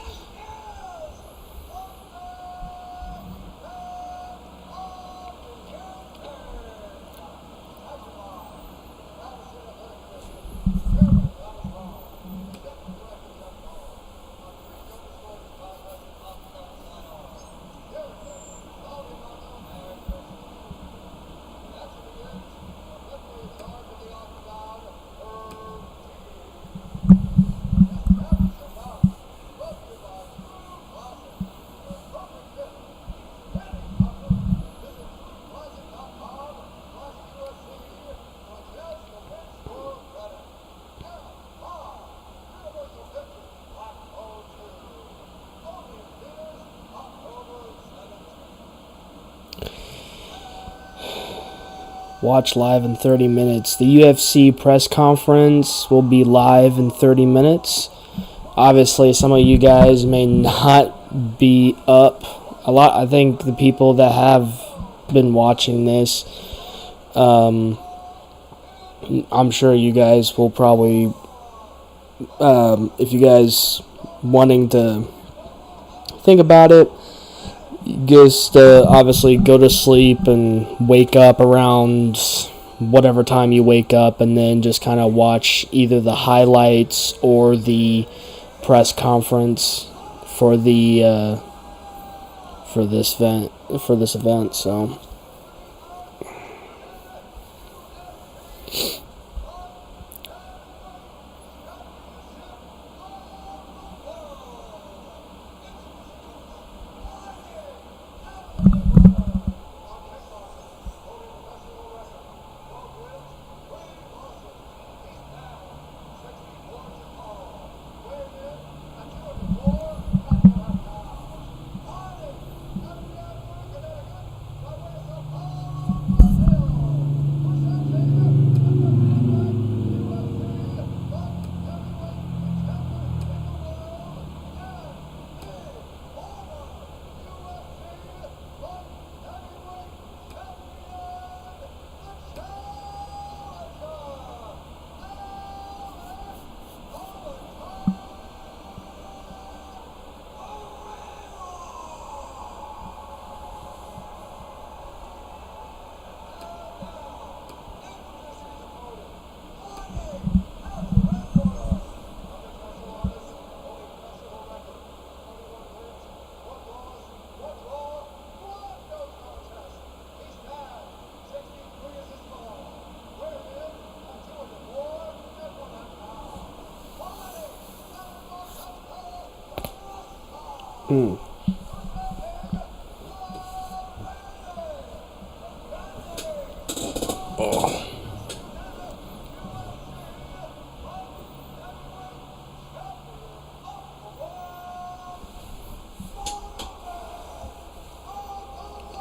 Watch live in 30 minutes. The UFC press conference will be live in 30 minutes. Obviously, some of you guys may not be up. I think the people that have been watching this, I'm sure you guys will probably, if you guys wanting to think about it, just obviously go to sleep and wake up around whatever time you wake up, and then just kind of watch either the highlights or the press conference for the for this event. So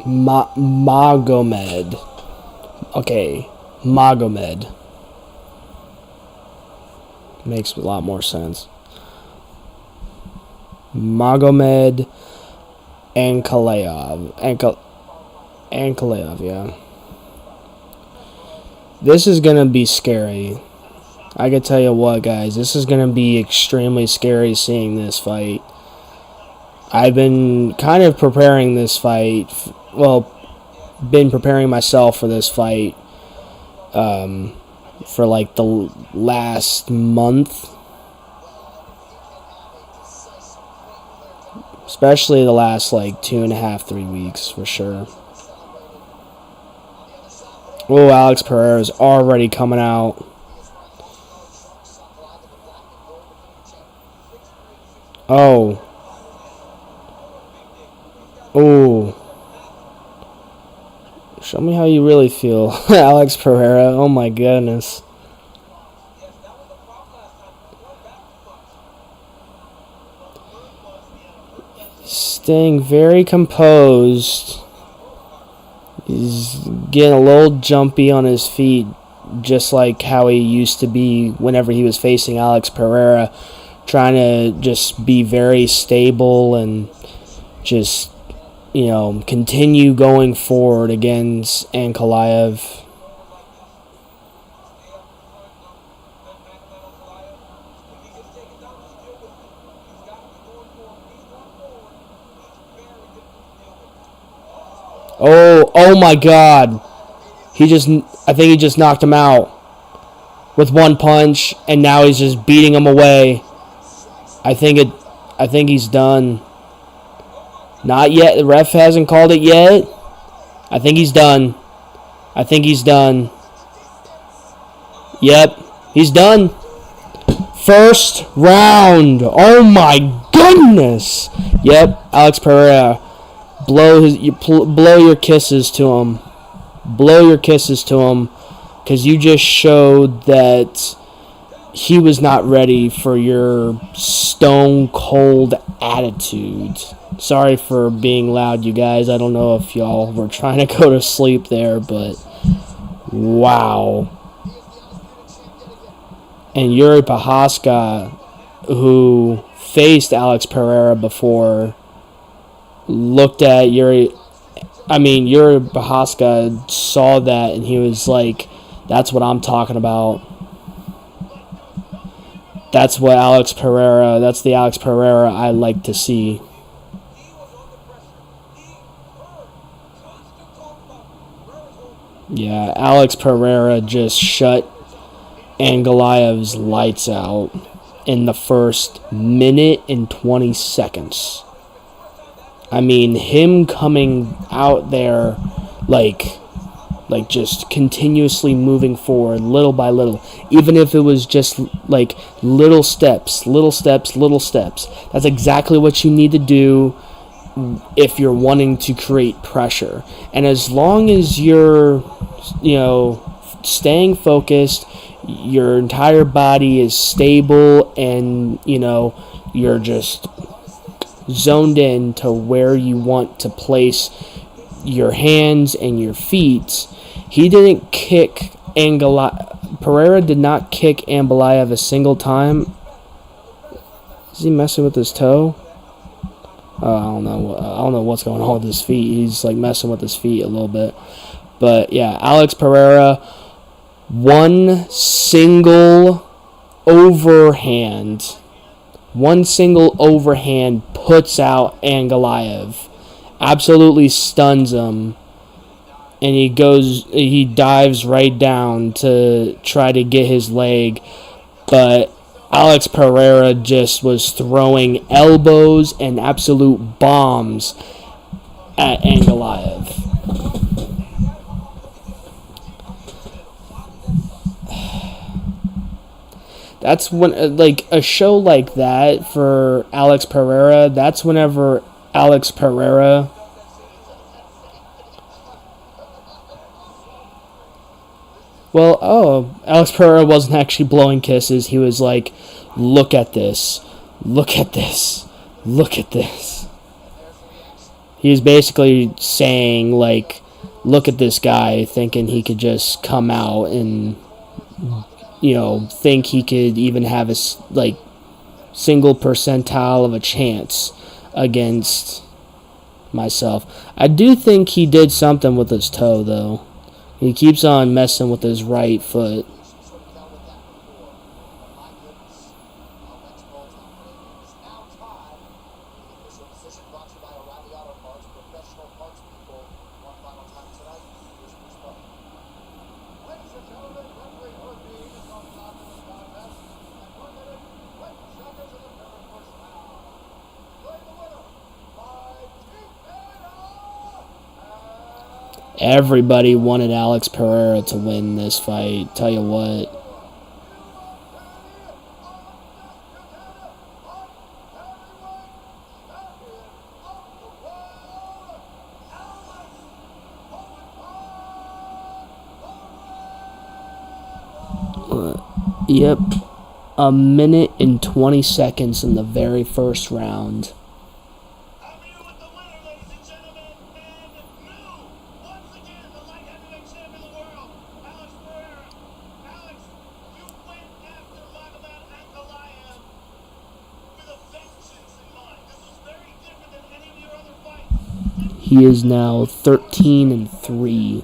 Magomed. Okay, Magomed. Makes a lot more sense. Magomed Ankalaev. Ankalaev, yeah. This is going to be scary. I can tell you what, guys. This is going to be extremely scary seeing this fight. I've been kind of preparing this fight. Been preparing myself for this fight for like the last month. Especially the last like 2.5, 3 weeks for sure. Oh, Alex Pereira is already coming out. Oh. Oh. Show me how you really feel, Alex Pereira. Oh my goodness. Staying very composed. He's getting a little jumpy on his feet, just like how he used to be whenever he was facing Alex Pereira, trying to just be very stable and just, continue going forward against Ankalaev. Oh my God. I think he just knocked him out with one punch, and now he's just beating him away. I think he's done. Not yet. The ref hasn't called it yet. I think he's done. I think he's done. Yep, he's done. First round. Oh my goodness. Yep, Alex Pereira. Blow your kisses to him. Blow your kisses to him, because you just showed that he was not ready for your stone cold attitude. Sorry for being loud, you guys. I don't know if y'all were trying to go to sleep there, but wow. And Yuri Prochazka, who faced Alex Pereira before, looked at Yuri Prochazka saw that, and he was like, that's what I'm talking about. That's the Alex Pereira I like to see. Yeah, Alex Pereira just shut Angalaev's lights out in the first minute and 20 seconds. I mean, him coming out there like just continuously moving forward little by little, even if it was just like little steps. That's exactly what you need to do if you're wanting to create pressure. And as long as you're, staying focused, your entire body is stable, and, you're just zoned in to where you want to place your hands and your feet. He didn't kick Pereira did not kick Angalaev a single time. Is he messing with his toe? I don't know what's going on with his feet. He's like messing with his feet a little bit. But yeah, Alex Pereira, one single overhand puts out Angalaev, absolutely stuns him, and he dives right down to try to get his leg, but Alex Pereira just was throwing elbows and absolute bombs at Angalaev. That's when, like, a show like that for Alex Pereira, that's whenever Alex Pereira Alex Pereira wasn't actually blowing kisses. He was like, look at this. Look at this. Look at this. He was basically saying, like, look at this guy, thinking he could just come out and, think he could even have a, single percentile of a chance against myself. I do think he did something with his toe, though. He keeps on messing with his right foot. Everybody wanted Alex Pereira to win this fight. Tell you what. Yep. A minute and 20 seconds in the very first round. He is now 13-3.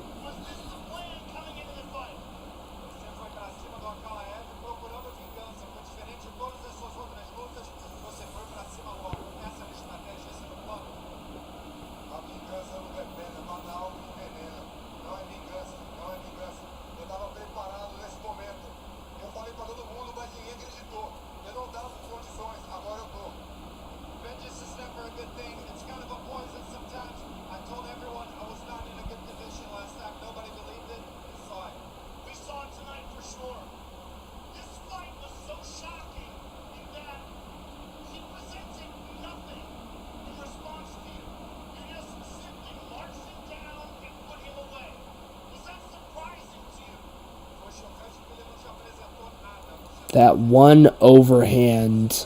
that one overhand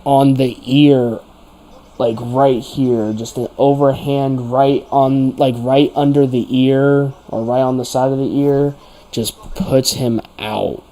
on the ear, like right here, just an overhand right on, like right under the ear or right on the side of the ear, just puts him out.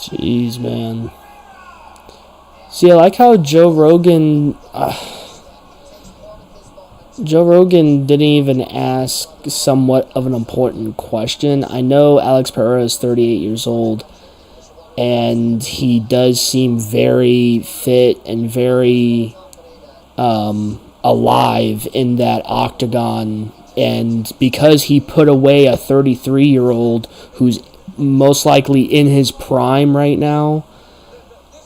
Jeez, man. See, I like how Joe Rogan didn't even ask somewhat of an important question. I know Alex Pereira is 38 years old, and he does seem very fit and very alive in that octagon. And because he put away a 33-year-old who's most likely in his prime right now,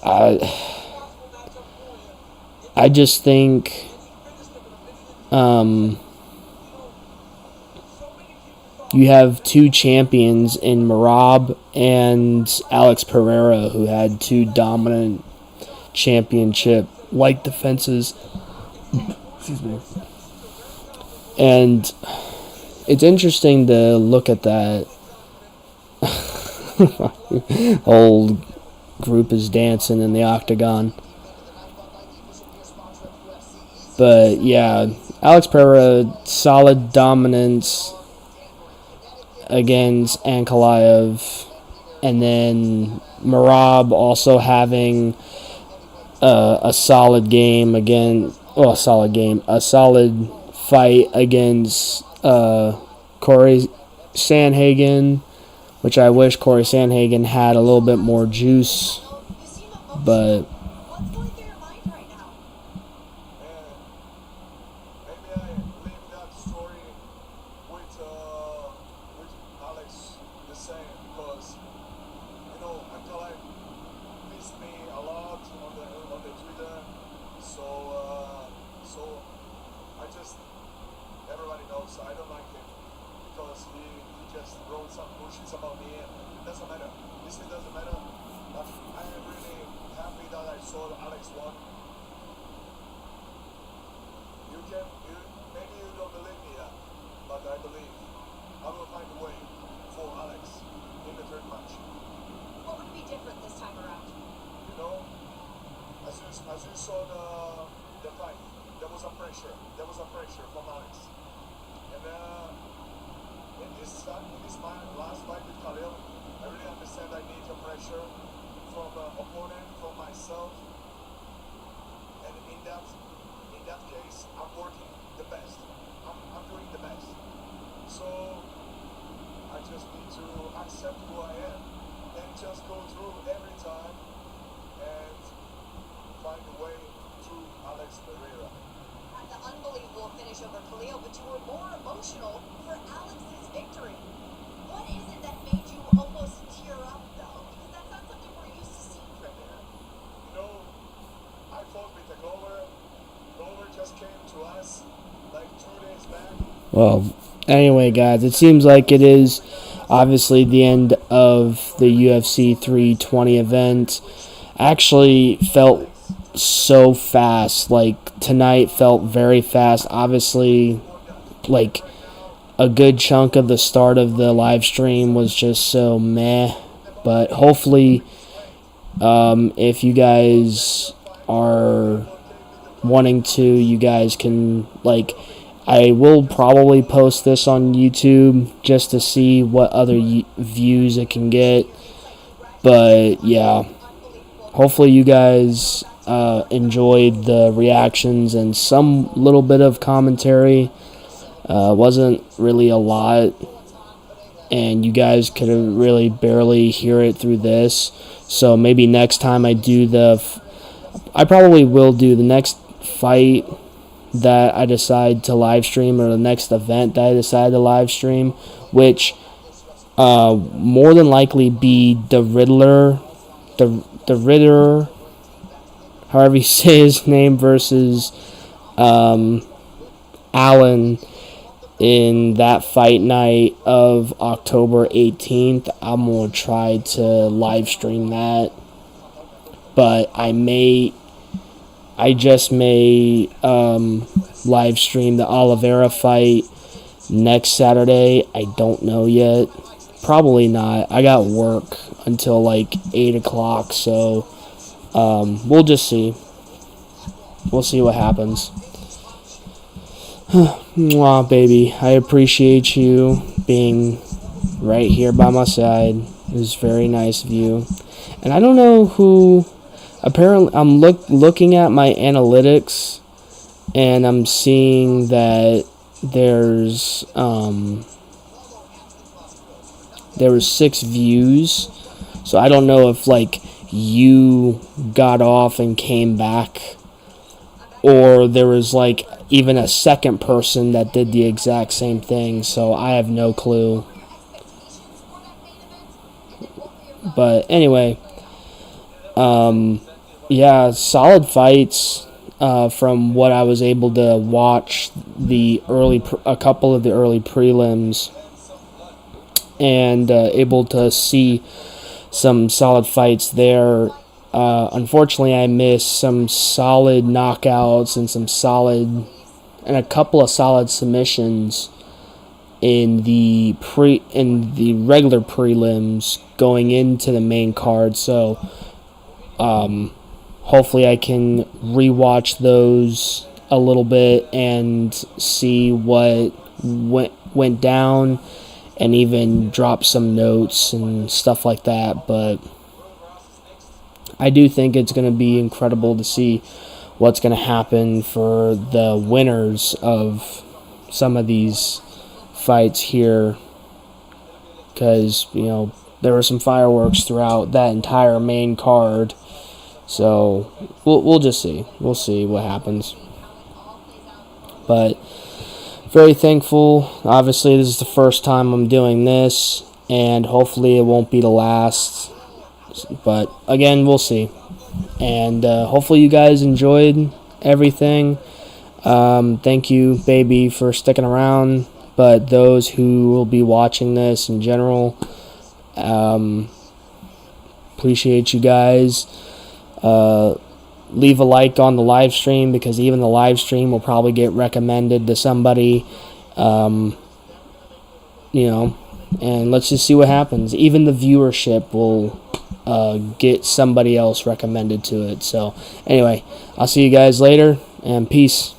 I just think you have two champions in Merab and Alex Pereira, who had two dominant championship-like defenses. Excuse me. And it's interesting to look at that. Whole group is dancing in the octagon. But yeah, Alex Pereira, solid dominance against Ankalaev. And then Merab also having a solid game again. Well, a solid fight against Corey Sandhagen, which I wish Corey Sandhagen had a little bit more juice, but Well, anyway, guys, it seems like it is obviously the end of the UFC 320 event. Actually felt so fast. Like, tonight felt very fast. Obviously, like, a good chunk of the start of the live stream was just so meh. But hopefully, if you guys are wanting to, you guys can, like, I will probably post this on YouTube just to see what other views it can get. But yeah, hopefully you guys enjoyed the reactions and some little bit of commentary. Wasn't really a lot, and you guys could really barely hear it through this. So maybe next time I probably will do the next fight that I decide to live stream, or the next event that I decide to live stream, which more than likely be the Riddler, however you say his name, versus Allen in that fight night of October 18th. I'm going to try to live stream that, but I just may live stream the Oliveira fight next Saturday. I don't know yet. Probably not. I got work until like 8 o'clock, so we'll just see. We'll see what happens. Mwah, baby. I appreciate you being right here by my side. It was very nice of you. And I don't know who... Apparently, I'm looking at my analytics, and I'm seeing that there was 6 views. So I don't know if, like, you got off and came back, or there was, like, even a second person that did the exact same thing. So I have no clue. But anyway, yeah, solid fights from what I was able to watch a couple of the early prelims, and able to see some solid fights there. Unfortunately, I missed some solid knockouts and a couple of solid submissions in the regular prelims going into the main card. So hopefully I can rewatch those a little bit and see what went down, and even drop some notes and stuff like that. But I do think it's going to be incredible to see what's going to happen for the winners of some of these fights here, because, you know, there were some fireworks throughout that entire main card. So we'll just see. We'll see what happens. But very thankful. Obviously, this is the first time I'm doing this, and hopefully it won't be the last. But again, we'll see. And hopefully you guys enjoyed everything. Thank you, baby, for sticking around. But those who will be watching this in general, appreciate you guys. Leave a like on the live stream, because even the live stream will probably get recommended to somebody. You know, and let's just see what happens. Even the viewership will get somebody else recommended to it. So anyway, I'll see you guys later, and peace.